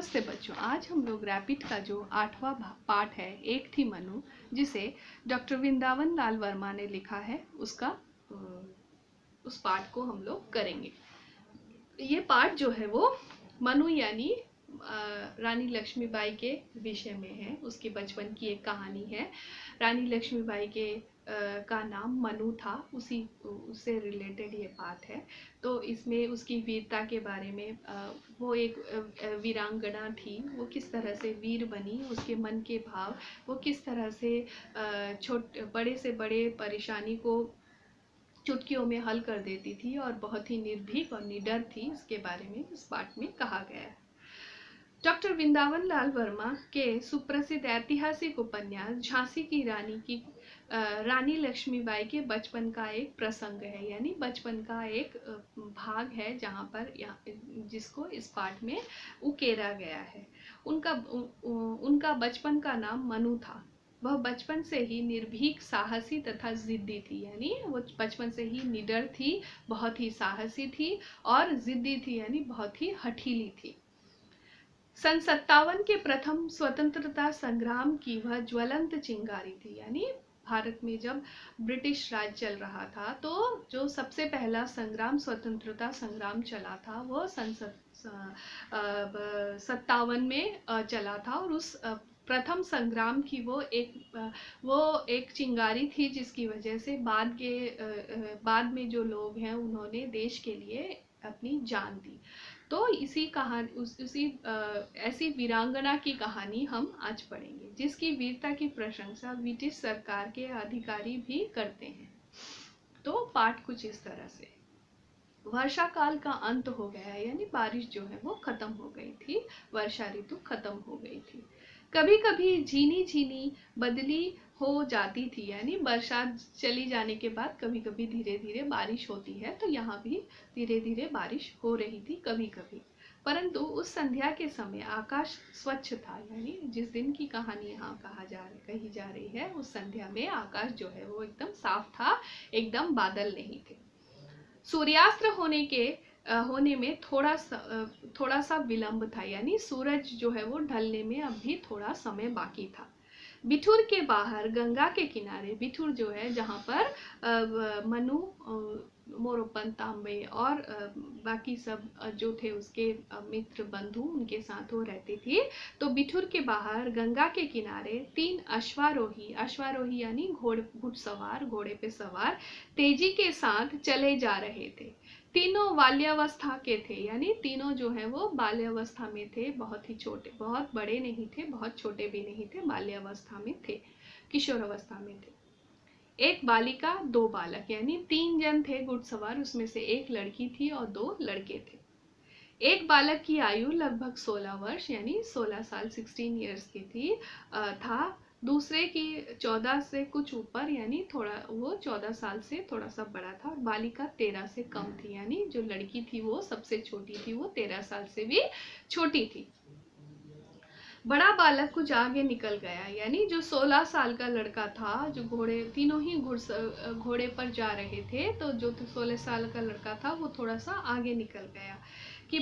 नमस्ते बच्चों, आज हम लोग रैपिड का जो 8वां पार्ट है, एक थी मनु, जिसे डॉक्टर वृंदावन लाल वर्मा ने लिखा है, उस पार्ट को हम लोग करेंगे। ये पार्ट जो है वो मनु यानी रानी लक्ष्मीबाई के विषय में है। उसके बचपन की एक कहानी है। रानी लक्ष्मीबाई के का नाम मनु था, उससे रिलेटेड ये बात है। तो इसमें उसकी वीरता के बारे में, वो एक वीरांगना थी, वो किस तरह से वीर बनी, उसके मन के भाव, वो किस तरह से बड़े से बड़े परेशानी को चुटकियों में हल कर देती थी और बहुत ही निर्भीक और निडर थी, इसके बारे में इस पाठ में कहा गया है। डॉक्टर वृंदावन लाल वर्मा के सुप्रसिद्ध ऐतिहासिक उपन्यास झांसी की रानी लक्ष्मीबाई के बचपन का एक प्रसंग है, यानी बचपन का एक भाग है, जहाँ पर जिसको इस पाठ में उकेरा गया है। उनका बचपन का नाम मनु था। वह बचपन से ही निर्भीक, साहसी तथा जिद्दी थी, यानी वो बचपन से ही निडर थी, बहुत ही साहसी थी और जिद्दी थी, यानी बहुत ही हठीली थी। सन 57 के प्रथम स्वतंत्रता संग्राम की वह ज्वलंत चिंगारी थी, यानी भारत में जब ब्रिटिश राज चल रहा था, तो जो सबसे पहला संग्राम, स्वतंत्रता संग्राम चला था, वो सन 57 में चला था। और उस प्रथम संग्राम की वो एक चिंगारी थी, जिसकी वजह से बाद में जो लोग हैं, उन्होंने देश के लिए अपनी जान दी। तो ऐसी वीरांगना की कहानी हम आज पढ़ेंगे, जिसकी वीरता की प्रशंसा ब्रिटिश सरकार के अधिकारी भी करते हैं। तो पाठ कुछ इस तरह से। वर्षा काल का अंत हो गया, यानी बारिश जो है वो खत्म हो गई थी, वर्षा ऋतु खत्म हो गई थी। कभी कभी झीनी झीनी बदली हो जाती थी, यानी बरसात चली जाने के बाद कभी कभी धीरे धीरे बारिश होती है। तो यहाँ भी धीरे धीरे बारिश हो रही थी कभी कभी, परंतु उस संध्या के समय आकाश स्वच्छ था, यानी जिस दिन की कहानी यहाँ कही जा रही है, उस संध्या में आकाश जो है वो एकदम साफ था, एकदम बादल नहीं थे। सूर्यास्त होने में थोड़ा सा विलंब था, यानी सूरज जो है वो ढलने में अब भी थोड़ा समय बाकी था। बिठूर के बाहर गंगा के किनारे, बिठूर जो है जहाँ पर मनु, मोरोपन, तांबे और बाकी सब जो थे उसके मित्र बंधु, उनके साथ वो रहती थी। तो बिठूर के बाहर गंगा के किनारे 3 अश्वारोही यानी घुड़सवार, घोड़े पे सवार, तेजी के साथ चले जा रहे थे। तीनों बाल्यावस्था के थे, यानी तीनों जो है वो बाल्यावस्था में थे, बहुत ही छोटे, बहुत बड़े नहीं थे, बहुत छोटे भी नहीं थे, बाल्यावस्था में थे, किशोरावस्था में थे। एक बालिका, 2 बालक, यानी 3 जन थे घुड़सवार, उसमें से एक लड़की थी और 2 लड़के थे। एक बालक की आयु लगभग 16 वर्ष यानी 16 साल, 16 ईयर्स की थी था। दूसरे की 14 से कुछ ऊपर, यानी वो 14 साल से थोड़ा सा बड़ा था। और बालिका 13 से कम थी, यानी जो लड़की थी वो सबसे छोटी थी, वो 13 साल से भी छोटी थी। बड़ा बालक कुछ आगे निकल गया, यानी जो 16 साल का लड़का था, जो तीनों ही घोड़े पर जा रहे थे, तो जो 16 साल का लड़का था वो थोड़ा सा आगे निकल गया कि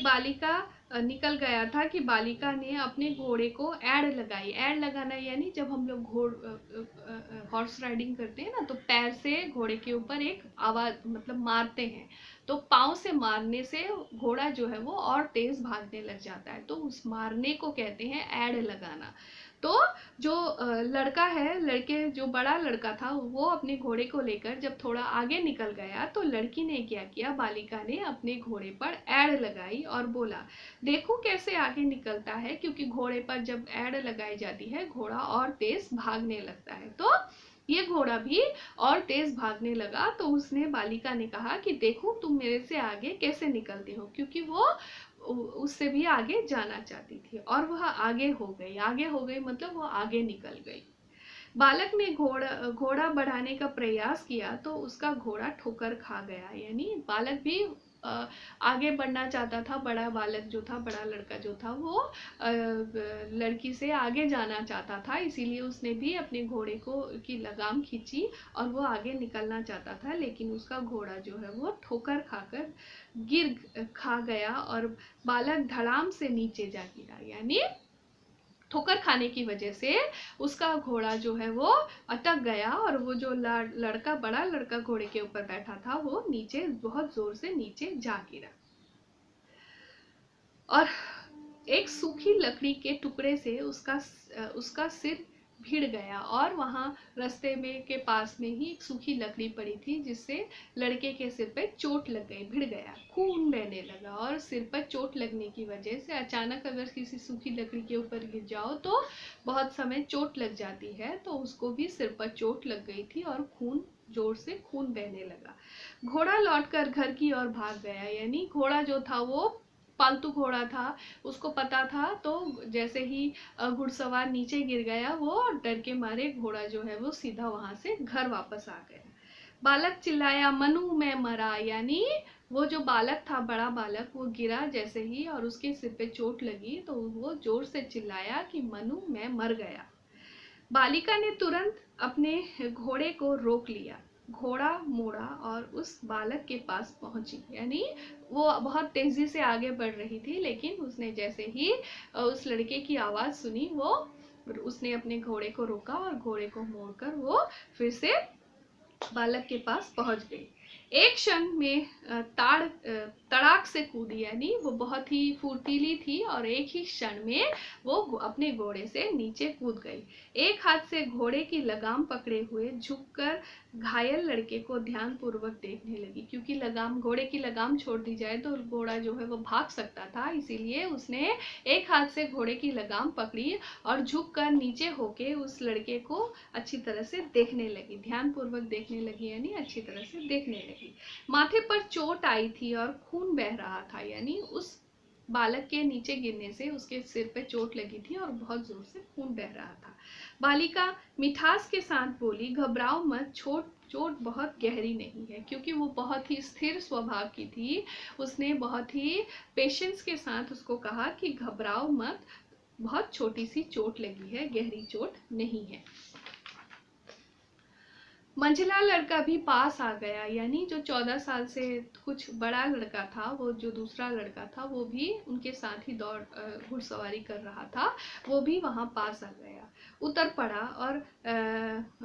बालिका ने अपने घोड़े को ऐड लगाई। ऐड लगाना यानी जब हम लोग हॉर्स राइडिंग करते हैं ना, तो पैर से घोड़े के ऊपर एक आवाज, मतलब मारते हैं, तो पाँव से मारने से घोड़ा जो है वो और तेज भागने लग जाता है, तो उस मारने को कहते हैं ऐड लगाना। तो जो जो बड़ा लड़का था, वो अपने घोड़े को लेकर जब थोड़ा आगे निकल गया, तो लड़की ने क्या किया, बालिका ने अपने घोड़े पर ऐड लगाई और बोला, देखो कैसे आगे निकलता है, क्योंकि घोड़े पर जब ऐड लगाई जाती है, घोड़ा और तेज भागने लगता है। तो ये घोड़ा भी और तेज भागने लगा। तो उसने, बालिका ने कहा कि देखो तुम मेरे से आगे कैसे निकलती हो, क्योंकि वो उससे भी आगे जाना चाहती थी, और वह आगे हो गई, मतलब वो आगे निकल गई। बालक ने घोड़ा बढ़ाने का प्रयास किया, तो उसका घोड़ा ठोकर खा गया, यानी बालक भी आगे बढ़ना चाहता था, बड़ा बालक जो था, बड़ा लड़का जो था, वो लड़की से आगे जाना चाहता था, इसीलिए उसने भी अपने घोड़े को की लगाम खींची और वो आगे निकलना चाहता था, लेकिन उसका घोड़ा जो है वो ठोकर खाकर खा गया और बालक धड़ाम से नीचे जा गिरा। यानी ठोकर खाने की वजह से उसका घोड़ा जो है वो अटक गया और वो जो लड़का, बड़ा लड़का घोड़े के ऊपर बैठा था, वो नीचे बहुत जोर से नीचे जा गिरा और एक सूखी लकड़ी के टुकड़े से उसका सिर भिड़ गया और वहां रास्ते में के पास में ही एक सूखी लकड़ी पड़ी थी, जिससे लड़के के सिर पे चोट लग गई, भिड़ गया, खून बहने लगा। और सिर पर चोट लगने की वजह से अचानक अगर किसी सूखी लकड़ी के ऊपर गिर जाओ तो बहुत समय चोट लग जाती है, तो उसको भी सिर पर चोट लग गई थी और जोर से खून बहने लगा। घोड़ा लौटकर घर की ओर भाग गया। यानी घोड़ा जो था वो पालतू घोड़ा था, उसको पता था, तो जैसे ही घुड़सवार नीचे गिर गया, वो डर के मारे घोड़ा जो है वो सीधा वहां से घर वापस आ गया। बालक चिल्लाया, मनु मैं मरा। यानी वो जो बालक था, बड़ा बालक, वो गिरा जैसे ही और उसके सिर पे चोट लगी, तो वो जोर से चिल्लाया कि मनु मैं मर गया। बालिका ने तुरंत अपने घोड़े को रोक लिया, घोड़ा मोड़ा और उस बालक के पास पहुंची। यानी वो बहुत तेजी से आगे बढ़ रही थी, लेकिन उसने जैसे ही उस लड़के की आवाज सुनी, वो उसने अपने घोड़े को रोका और घोड़े को मोड़कर वो फिर से बालक के पास पहुंच गई। एक क्षण में तड़ाक से कूदी। यानी वो बहुत ही फुर्तीली थी और एक ही क्षण में वो अपने घोड़े से नीचे कूद गई। एक हाथ से घोड़े की लगाम पकड़े हुए झुककर घायल लड़के को ध्यान पूर्वक देखने लगी, क्योंकि घोड़े की लगाम छोड़ दी जाए तो घोड़ा जो है वो भाग सकता था, इसीलिए उसने एक हाथ से घोड़े की लगाम पकड़ी और झुककर नीचे होके उस लड़के को अच्छी तरह से देखने लगी, ध्यान पूर्वक देखने लगी, यानी अच्छी तरह से देखने लगी। माथे पर चोट आई थी और खून बह रहा था। यानी उस बालक के नीचे गिरने से उसके सिर पे चोट लगी थी और बहुत जोर से खून बह रहा था। बालिका मिठास के साथ बोली, घबराओ मत, चोट बहुत गहरी नहीं है, क्योंकि वो बहुत ही स्थिर स्वभाव की थी। उसने बहुत ही पेशेंस के साथ उसको कहा कि घबराओ मत, बहुत छोटी सी चोट लगी है, गहरी चोट नहीं है। मंझला लड़का भी पास आ गया। यानी जो 14 साल से कुछ बड़ा लड़का था, वो जो दूसरा लड़का था, वो भी उनके साथ ही घुड़सवारी कर रहा था, वो भी वहां पास आ गया, उतर पड़ा और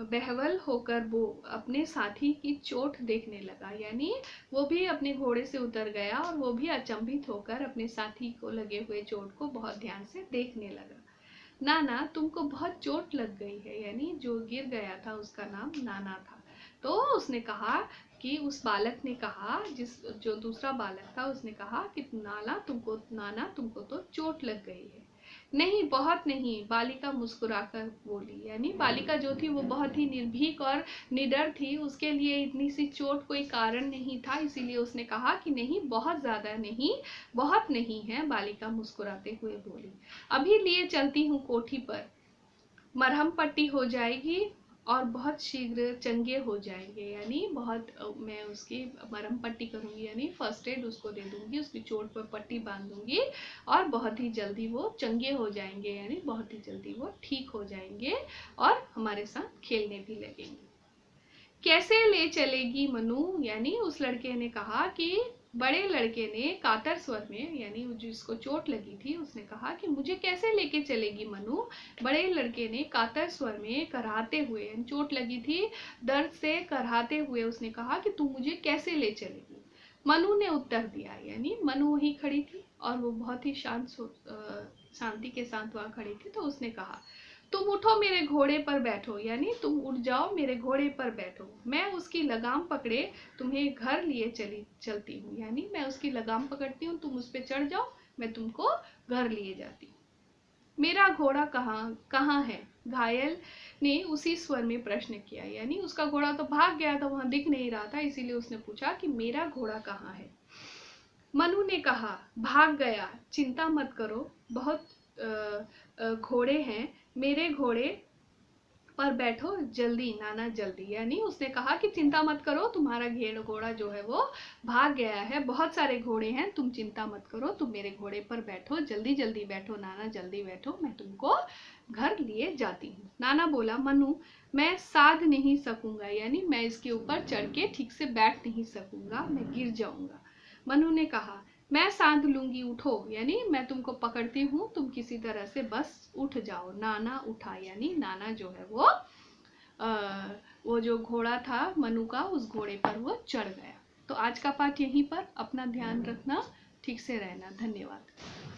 बहवल होकर वो अपने साथी की चोट देखने लगा। यानी वो भी अपने घोड़े से उतर गया और वो भी अचंभित होकर अपने साथी को लगे हुए चोट को बहुत ध्यान से देखने लगा। नाना, तुमको बहुत चोट लग गई है। यानी जो गिर गया था उसका नाम नाना था। तो उसने कहा कि उस बालक ने कहा, जो दूसरा बालक था, उसने कहा कि नाना तुमको तो चोट लग गई है। नहीं, बहुत नहीं, बालिका मुस्कुराकर बोली। यानी बालिका जो थी वो बहुत ही निर्भीक और निडर थी, उसके लिए इतनी सी चोट कोई कारण नहीं था, इसीलिए उसने कहा कि नहीं, बहुत ज्यादा नहीं, बहुत नहीं है। बालिका मुस्कुराते हुए बोली, अभी लिए चलती हूँ कोठी पर, मरहम पट्टी हो जाएगी और बहुत शीघ्र चंगे हो जाएंगे। यानी मैं उसकी मरहम पट्टी करूंगी, यानी फर्स्ट एड उसको दे दूंगी, उसकी चोट पर पट्टी बांध दूंगी और बहुत ही जल्दी वो चंगे हो जाएंगे, यानी बहुत ही जल्दी वो ठीक हो जाएंगे और हमारे साथ खेलने भी लगेंगे। कैसे ले चलेगी मनु? यानी उस लड़के ने कहा कि बड़े लड़के ने कातर स्वर में, यानी जिसको चोट लगी थी, उसने कहा कि मुझे कैसे लेके चलेगी मनु? बड़े लड़के ने कातर स्वर में कराहते हुए, चोट लगी थी, दर्द से कराहते हुए उसने कहा कि तू मुझे कैसे ले चलेगी? मनु ने उत्तर दिया। यानी मनु वहीं खड़ी थी और वो बहुत ही शांति के साथ वहां खड़ी थी, तो उसने कहा, तुम उठो, मेरे घोड़े पर बैठो। यानी तुम उठ जाओ, मेरे घोड़े पर बैठो, मैं उसकी लगाम पकड़े तुम्हें घर लिए चलती हूँ। यानी मैं उसकी लगाम पकड़ती हूँ, तुम उस पर चढ़ जाओ, मैं तुमको घर लिए जाती हूँ। मेरा घोड़ा कहाँ है? घायल ने उसी स्वर में प्रश्न किया। यानी उसका घोड़ा तो भाग गया था, वहां दिख नहीं रहा था, इसीलिए उसने पूछा कि मेरा घोड़ा कहाँ है? मनु ने कहा, भाग गया, चिंता मत करो, बहुत घोड़े हैं, मेरे घोड़े पर बैठो जल्दी नाना जल्दी। यानी उसने कहा कि चिंता मत करो, तुम्हारा घोड़ा जो है वो भाग गया है, बहुत सारे घोड़े हैं, तुम चिंता मत करो, तुम मेरे घोड़े पर बैठो, जल्दी जल्दी बैठो नाना, जल्दी बैठो, मैं तुमको घर लिए जाती हूँ। नाना बोला, मनु मैं साध नहीं सकूंगा, यानी मैं इसके ऊपर चढ़ के ठीक से बैठ नहीं सकूंगा, मैं गिर जाऊंगा। मनु ने कहा, मैं साध लूंगी, उठो, यानी मैं तुमको पकड़ती हूँ, तुम किसी तरह से बस उठ जाओ। नाना उठा, यानी नाना जो है वो जो घोड़ा था मनु का, उस घोड़े पर वो चढ़ गया। तो आज का पाठ यहीं पर, अपना ध्यान रखना, ठीक से रहना, धन्यवाद।